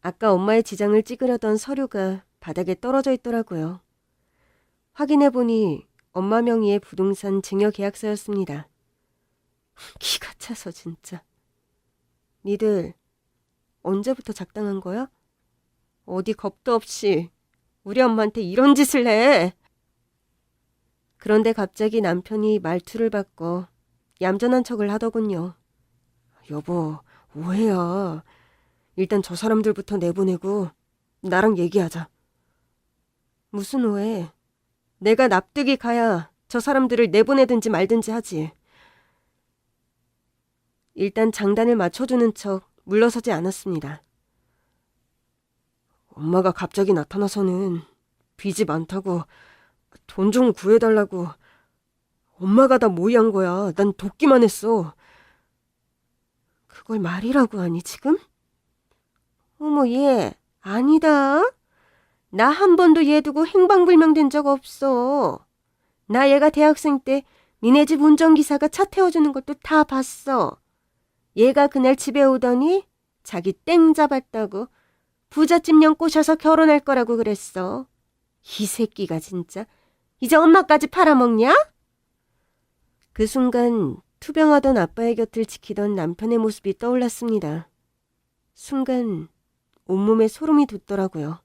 아까 엄마의 지장을 찍으려던 서류가 바닥에 떨어져 있더라고요. 확인해보니 엄마 명의의 부동산 증여계약서였습니다. 기가 차서 진짜. 니들 언제부터 작당한 거야? 어디 겁도 없이 우리 엄마한테 이런 짓을 해. 그런데 갑자기 남편이 말투를 바꿔 얌전한 척을 하더군요. 여보, 오해야. 일단 저 사람들부터 내보내고 나랑 얘기하자. 무슨 오해? 내가 납득이 가야 저 사람들을 내보내든지 말든지 하지. 일단 장단을 맞춰주는 척 물러서지 않았습니다. 엄마가 갑자기 나타나서는 빚이 많다고 돈 좀 구해달라고 엄마가 다 모의한 거야. 난 돕기만 했어. 그걸 말이라고 하니 지금? 어머 얘 아니다. 나 한 번도 얘 두고 행방불명된 적 없어. 나 얘가 대학생 때 니네 집 운전기사가 차 태워주는 것도 다 봤어. 얘가 그날 집에 오더니 자기 땡 잡았다고 부잣집 년 꼬셔서 결혼할 거라고 그랬어. 이 새끼가 진짜 이제 엄마까지 팔아먹냐? 그 순간 투병하던 아빠의 곁을 지키던 남편의 모습이 떠올랐습니다. 순간 온몸에 소름이 돋더라고요.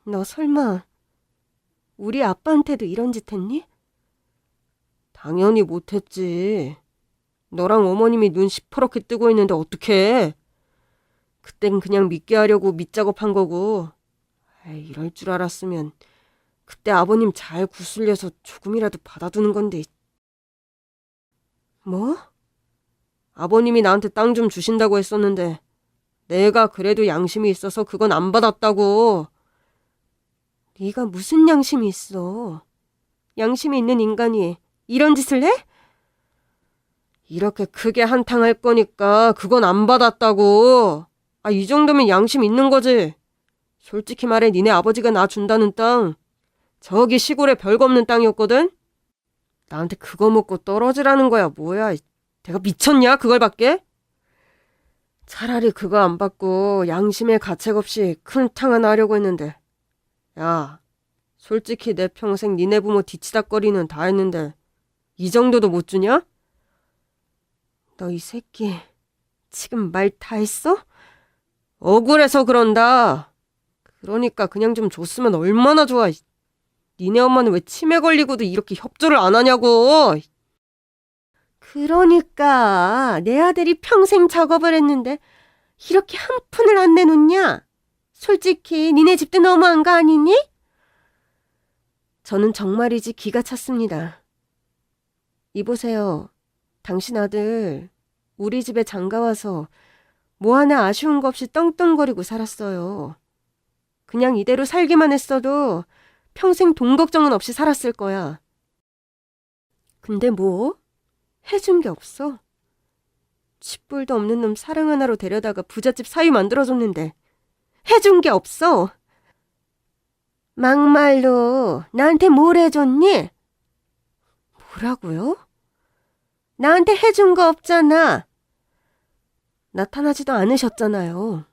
너 설마 우리 아빠한테도 이런 짓 했니? 당연히 못했지. 너랑 어머님이 눈 시퍼렇게 뜨고 있는데 어떡해. 그땐 그냥 믿게 하려고 밑작업한 거고. 이럴 줄 알았으면 그때 아버님 잘 구슬려서 조금이라도 받아두는 건데. 뭐? 아버님이 나한테 땅 좀 주신다고 했었는데 내가 그래도 양심이 있어서 그건 안 받았다고. 네가 무슨 양심이 있어? 양심이 있는 인간이 이런 짓을 해? 이렇게 크게 한탕할 거니까 그건 안 받았다고. 이 정도면 양심 있는 거지. 솔직히 말해 니네 아버지가 나 준다는 땅 저기 시골에 별거 없는 땅이었거든? 나한테 그거 먹고 떨어지라는 거야 뭐야. 내가 미쳤냐 그걸 받게? 차라리 그거 안 받고 양심의 가책 없이 큰 탕 하나 하려고 했는데. 야, 솔직히 내 평생 니네 부모 뒤치다꺼리는 다 했는데 이 정도도 못 주냐? 너 이 새끼 지금 말 다 했어? 억울해서 그런다. 그러니까 그냥 좀 줬으면 얼마나 좋아. 니네 엄마는 왜 치매 걸리고도 이렇게 협조를 안 하냐고. 그러니까 내 아들이 평생 작업을 했는데 이렇게 한 푼을 안 내놓냐? 솔직히 니네 집도 너무한 거 아니니? 저는 정말이지 기가 찼습니다. 이보세요. 당신 아들 우리 집에 장가와서 뭐 하나 아쉬운 거 없이 떵떵거리고 살았어요. 그냥 이대로 살기만 했어도 평생 돈 걱정은 없이 살았을 거야. 근데 뭐? 해준 게 없어? 쥐뿔도 없는 놈 사랑 하나로 데려다가 부잣집 사위 만들어줬는데 해준 게 없어? 막말로 나한테 뭘 해줬니? 뭐라고요? 나한테 해준 거 없잖아. 나타나지도 않으셨잖아요.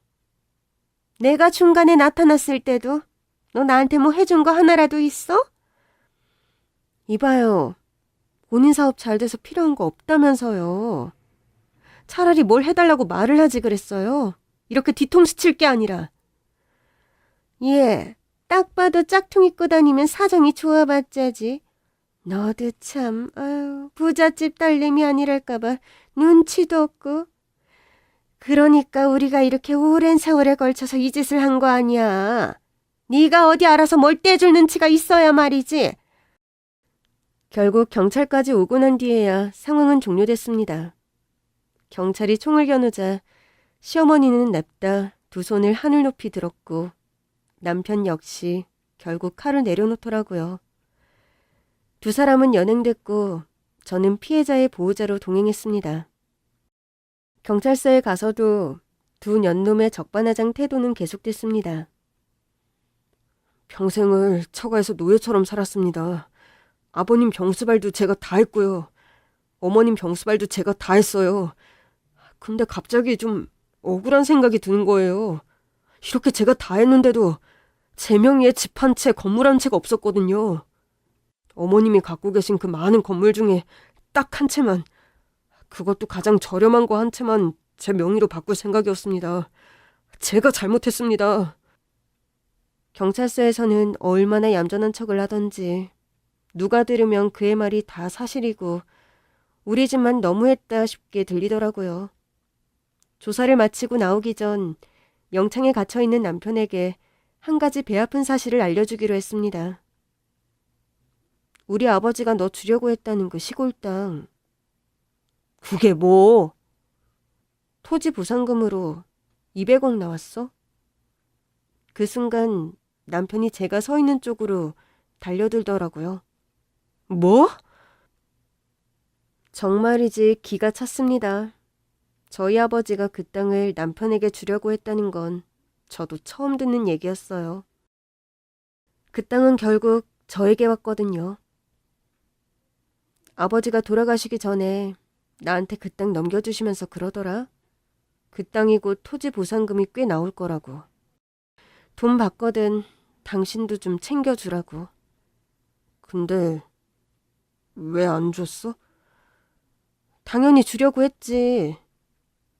내가 중간에 나타났을 때도 너 나한테 뭐 해준 거 하나라도 있어? 이봐요. 본인 사업 잘 돼서 필요한 거 없다면서요. 차라리 뭘 해달라고 말을 하지 그랬어요. 이렇게 뒤통수 칠 게 아니라. 예, 딱 봐도 짝퉁 입고 다니면 사정이 좋아봤자지. 너도 참, 아유, 부잣집 딸내미 아니랄까봐 눈치도 없고. 그러니까 우리가 이렇게 오랜 세월에 걸쳐서 이 짓을 한 거 아니야. 네가 어디 알아서 뭘 떼줄 눈치가 있어야 말이지. 결국 경찰까지 오고 난 뒤에야 상황은 종료됐습니다. 경찰이 총을 겨누자 시어머니는 냅다 두 손을 하늘 높이 들었고 남편 역시 결국 칼을 내려놓더라고요. 두 사람은 연행됐고 저는 피해자의 보호자로 동행했습니다. 경찰서에 가서도 두 년놈의 적반하장 태도는 계속됐습니다. 평생을 처가에서 노예처럼 살았습니다. 아버님 병수발도 제가 다 했고요. 어머님 병수발도 제가 다 했어요. 근데 갑자기 좀 억울한 생각이 드는 거예요. 이렇게 제가 다 했는데도 제 명의에 집 한 채, 건물 한 채가 없었거든요. 어머님이 갖고 계신 그 많은 건물 중에 딱 한 채만, 그것도 가장 저렴한 거 한 채만 제 명의로 바꿀 생각이었습니다. 제가 잘못했습니다. 경찰서에서는 얼마나 얌전한 척을 하던지 누가 들으면 그의 말이 다 사실이고 우리 집만 너무했다 싶게 들리더라고요. 조사를 마치고 나오기 전 영창에 갇혀있는 남편에게 한 가지 배 아픈 사실을 알려주기로 했습니다. 우리 아버지가 너 주려고 했다는 그 시골 땅. 그게 뭐? 토지 보상금으로 200억 나왔어? 그 순간 남편이 제가 서 있는 쪽으로 달려들더라고요. 뭐? 정말이지 기가 찼습니다. 저희 아버지가 그 땅을 남편에게 주려고 했다는 건 저도 처음 듣는 얘기였어요. 그 땅은 결국 저에게 왔거든요. 아버지가 돌아가시기 전에 나한테 그 땅 넘겨주시면서 그러더라. 그 땅이 곧 토지 보상금이 꽤 나올 거라고. 돈 받거든 당신도 좀 챙겨주라고. 근데 왜 안 줬어? 당연히 주려고 했지.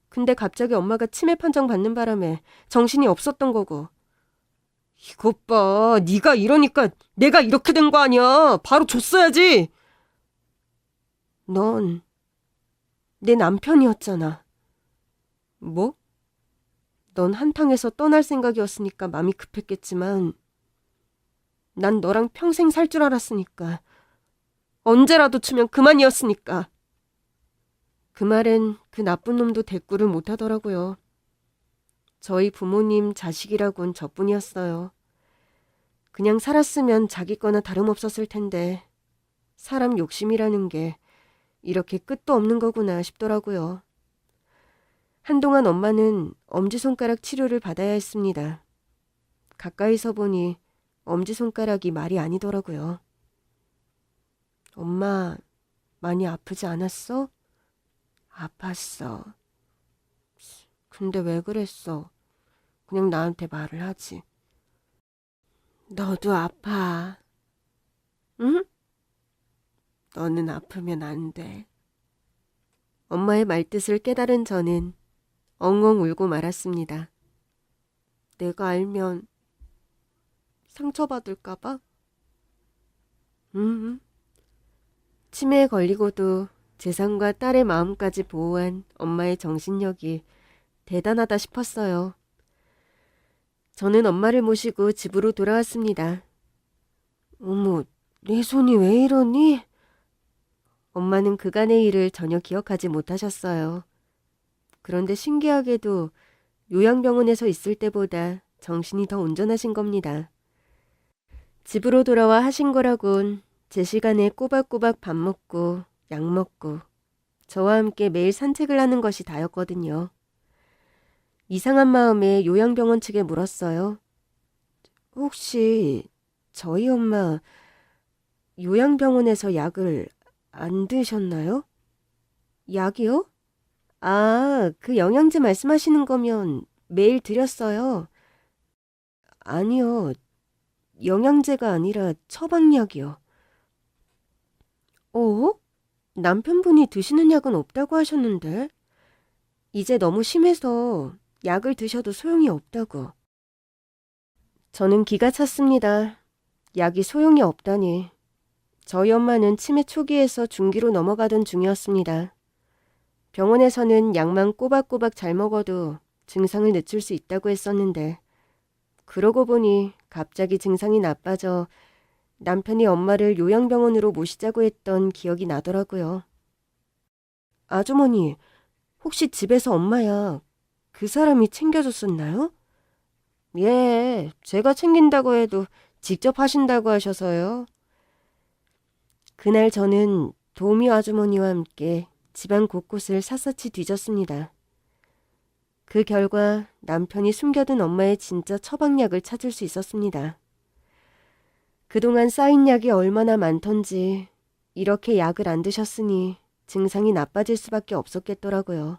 근데 갑자기 엄마가 치매 판정 받는 바람에 정신이 없었던 거고. 이것 봐. 네가 이러니까 내가 이렇게 된 거 아니야. 바로 줬어야지. 넌 내 남편이었잖아. 뭐? 넌 한탕에서 떠날 생각이었으니까 마음이 급했겠지만 난 너랑 평생 살 줄 알았으니까. 언제라도 주면 그만이었으니까. 그 말엔 그 나쁜 놈도 대꾸를 못하더라고요. 저희 부모님 자식이라곤 저뿐이었어요. 그냥 살았으면 자기 거나 다름없었을 텐데 사람 욕심이라는 게 이렇게 끝도 없는 거구나 싶더라고요. 한동안 엄마는 엄지손가락 치료를 받아야 했습니다. 가까이서 보니 엄지손가락이 말이 아니더라고요. 엄마, 많이 아프지 않았어? 아팠어. 근데 왜 그랬어? 그냥 나한테 말을 하지. 너도 아파. 응? 너는 아프면 안 돼. 엄마의 말뜻을 깨달은 저는 엉엉 울고 말았습니다. 내가 알면 상처받을까봐? 치매에 걸리고도 재산과 딸의 마음까지 보호한 엄마의 정신력이 대단하다 싶었어요. 저는 엄마를 모시고 집으로 돌아왔습니다. 어머, 내 손이 왜 이러니? 엄마는 그간의 일을 전혀 기억하지 못하셨어요. 그런데 신기하게도 요양병원에서 있을 때보다 정신이 더 온전하신 겁니다. 집으로 돌아와 하신 거라곤 제 시간에 꼬박꼬박 밥 먹고 약 먹고 저와 함께 매일 산책을 하는 것이 다였거든요. 이상한 마음에 요양병원 측에 물었어요. 혹시 저희 엄마 요양병원에서 약을 안 드셨나요? 약이요? 아, 그 영양제 말씀하시는 거면 매일 드렸어요. 아니요, 영양제가 아니라 처방약이요. 어? 남편분이 드시는 약은 없다고 하셨는데? 이제 너무 심해서 약을 드셔도 소용이 없다고. 저는 기가 찼습니다. 약이 소용이 없다니. 저희 엄마는 치매 초기에서 중기로 넘어가던 중이었습니다. 병원에서는 약만 꼬박꼬박 잘 먹어도 증상을 늦출 수 있다고 했었는데 그러고 보니 갑자기 증상이 나빠져 남편이 엄마를 요양병원으로 모시자고 했던 기억이 나더라고요. 아주머니, 혹시 집에서 엄마 약 그 사람이 챙겨줬었나요? 예, 제가 챙긴다고 해도 직접 하신다고 하셔서요. 그날 저는 도우미 아주머니와 함께 집안 곳곳을 샅샅이 뒤졌습니다. 그 결과 남편이 숨겨둔 엄마의 진짜 처방약을 찾을 수 있었습니다. 그동안 쌓인 약이 얼마나 많던지 이렇게 약을 안 드셨으니 증상이 나빠질 수밖에 없었겠더라고요.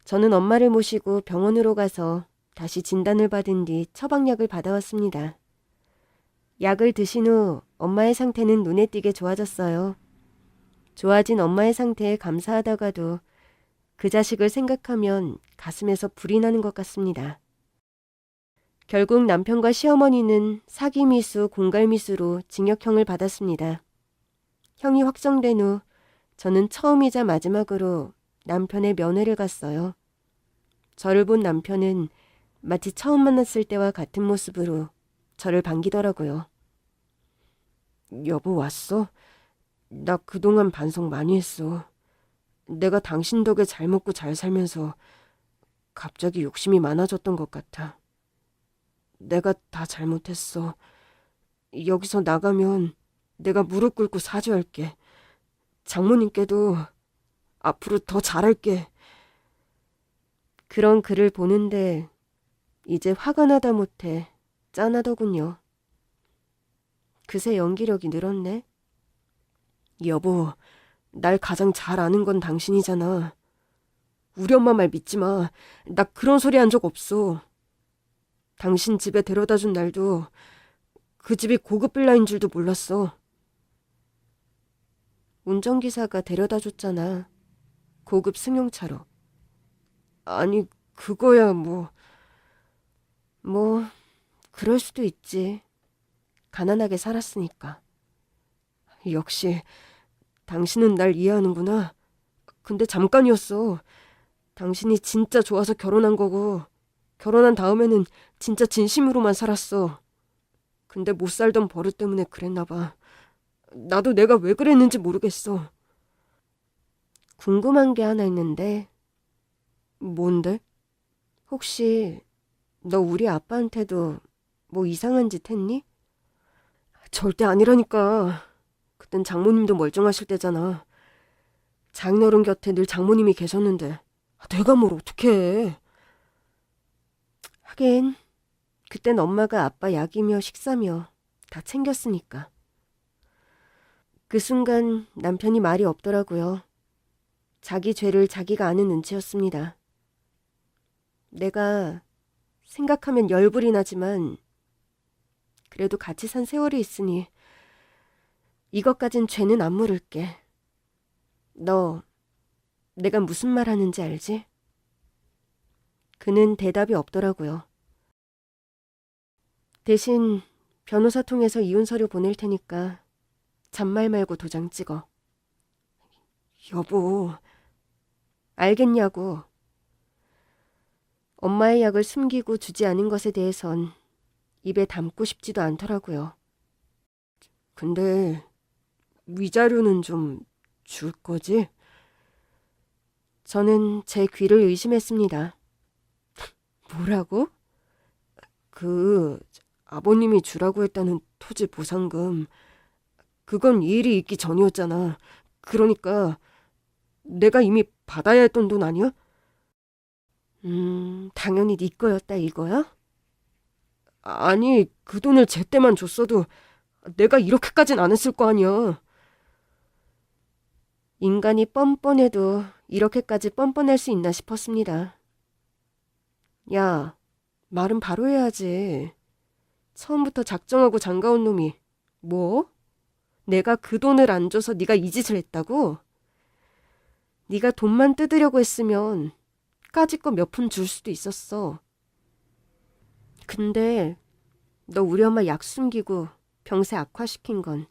저는 엄마를 모시고 병원으로 가서 다시 진단을 받은 뒤 처방약을 받아왔습니다. 약을 드신 후 엄마의 상태는 눈에 띄게 좋아졌어요. 좋아진 엄마의 상태에 감사하다가도 그 자식을 생각하면 가슴에서 불이 나는 것 같습니다. 결국 남편과 시어머니는 사기미수, 공갈미수로 징역형을 받았습니다. 형이 확정된 후 저는 처음이자 마지막으로 남편의 면회를 갔어요. 저를 본 남편은 마치 처음 만났을 때와 같은 모습으로 저를 반기더라고요. 여보 왔어? 나 그동안 반성 많이 했어. 내가 당신 덕에 잘 먹고 잘 살면서 갑자기 욕심이 많아졌던 것 같아. 내가 다 잘못했어. 여기서 나가면 내가 무릎 꿇고 사죄할게. 장모님께도 앞으로 더 잘할게. 그런 글을 보는데 이제 화가 나다 못해 짠하더군요. 그새 연기력이 늘었네. 여보, 날 가장 잘 아는 건 당신이잖아. 우리 엄마 말 믿지 마. 나 그런 소리 한 적 없어. 당신 집에 데려다 준 날도 그 집이 고급 빌라인 줄도 몰랐어. 운전기사가 데려다 줬잖아. 고급 승용차로. 아니, 그거야 뭐. 뭐, 그럴 수도 있지. 가난하게 살았으니까. 역시 당신은 날 이해하는구나. 근데 잠깐이었어. 당신이 진짜 좋아서 결혼한 거고 결혼한 다음에는 진짜 진심으로만 살았어. 근데 못 살던 버릇 때문에 그랬나 봐. 나도 내가 왜 그랬는지 모르겠어. 궁금한 게 하나 있는데. 뭔데? 혹시 너 우리 아빠한테도 뭐 이상한 짓 했니? 절대 아니라니까. 그땐 장모님도 멀쩡하실 때잖아. 장인어른 곁에 늘 장모님이 계셨는데 내가 뭘 어떻게 해. 하긴 그땐 엄마가 아빠 약이며 식사며 다 챙겼으니까. 그 순간 남편이 말이 없더라고요. 자기 죄를 자기가 아는 눈치였습니다. 내가 생각하면 열불이 나지만 그래도 같이 산 세월이 있으니 이것까진 죄는 안 물을게. 너 내가 무슨 말 하는지 알지? 그는 대답이 없더라고요. 대신 변호사 통해서 이혼 서류 보낼 테니까 잔말 말고 도장 찍어. 여보, 알겠냐고. 엄마의 약을 숨기고 주지 않은 것에 대해선 입에 담고 싶지도 않더라고요. 근데 위자료는 좀 줄 거지? 저는 제 귀를 의심했습니다. 뭐라고? 그 아버님이 주라고 했다는 토지 보상금, 그건 이 일이 있기 전이었잖아. 그러니까 내가 이미 받아야 했던 돈 아니야? 당연히 네 거였다 이거야? 아니, 그 돈을 제때만 줬어도 내가 이렇게까진 안 했을 거 아니야. 인간이 뻔뻔해도 이렇게까지 뻔뻔할 수 있나 싶었습니다. 야, 말은 바로 해야지. 처음부터 작정하고 장가온 놈이 뭐? 내가 그 돈을 안 줘서 네가 이 짓을 했다고? 네가 돈만 뜯으려고 했으면 까짓 거 몇 푼 줄 수도 있었어. 근데 너 우리 엄마 약 숨기고 병세 악화시킨 건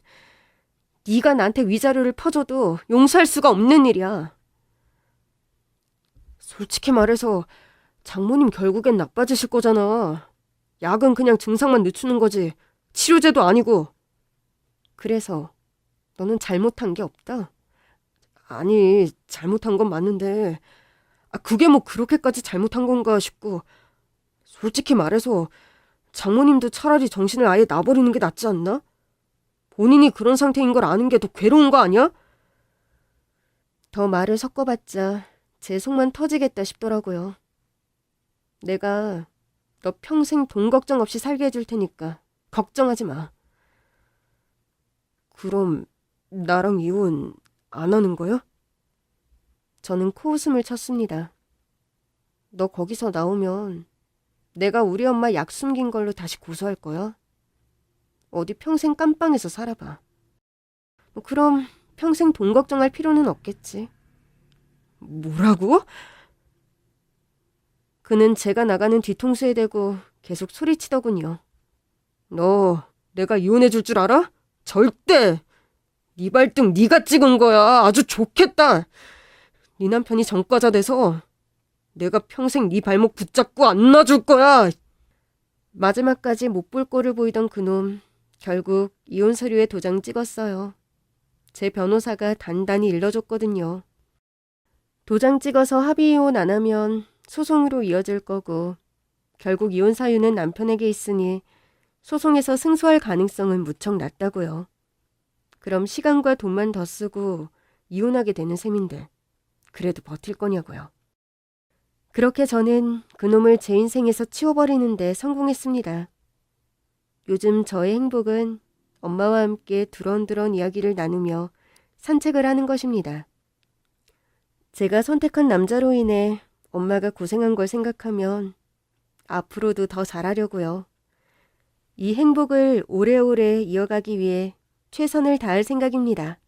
네가 나한테 위자료를 퍼줘도 용서할 수가 없는 일이야. 솔직히 말해서 장모님 결국엔 나빠지실 거잖아. 약은 그냥 증상만 늦추는 거지. 치료제도 아니고. 그래서 너는 잘못한 게 없다? 아니, 잘못한 건 맞는데 그게 뭐 그렇게까지 잘못한 건가 싶고, 솔직히 말해서 장모님도 차라리 정신을 아예 놔버리는 게 낫지 않나? 본인이 그런 상태인 걸 아는 게 더 괴로운 거 아니야? 더 말을 섞어봤자 제 속만 터지겠다 싶더라고요. 내가 너 평생 돈 걱정 없이 살게 해줄 테니까 걱정하지 마. 그럼 나랑 이혼 안 하는 거야? 저는 코웃음을 쳤습니다. 너 거기서 나오면 내가 우리 엄마 약 숨긴 걸로 다시 고소할 거야. 어디 평생 깜빵에서 살아봐. 그럼 평생 돈 걱정할 필요는 없겠지. 뭐라고? 그는 제가 나가는 뒤통수에 대고 계속 소리치더군요. 너 내가 이혼해 줄 줄 알아? 절대! 네 발등 네가 찍은 거야. 아주 좋겠다. 네 남편이 전과자 돼서 내가 평생 네 발목 붙잡고 안 놔줄 거야. 마지막까지 못 볼 꼴을 보이던 그놈 결국 이혼 서류에 도장 찍었어요. 제 변호사가 단단히 일러줬거든요. 도장 찍어서 합의 이혼 안 하면 소송으로 이어질 거고 결국 이혼 사유는 남편에게 있으니 소송에서 승소할 가능성은 무척 낮다고요. 그럼 시간과 돈만 더 쓰고 이혼하게 되는 셈인데 그래도 버틸 거냐고요. 그렇게 저는 그놈을 제 인생에서 치워버리는데 성공했습니다. 요즘 저의 행복은 엄마와 함께 두런두런 이야기를 나누며 산책을 하는 것입니다. 제가 선택한 남자로 인해 엄마가 고생한 걸 생각하면 앞으로도 더 잘하려고요. 이 행복을 오래오래 이어가기 위해 최선을 다할 생각입니다.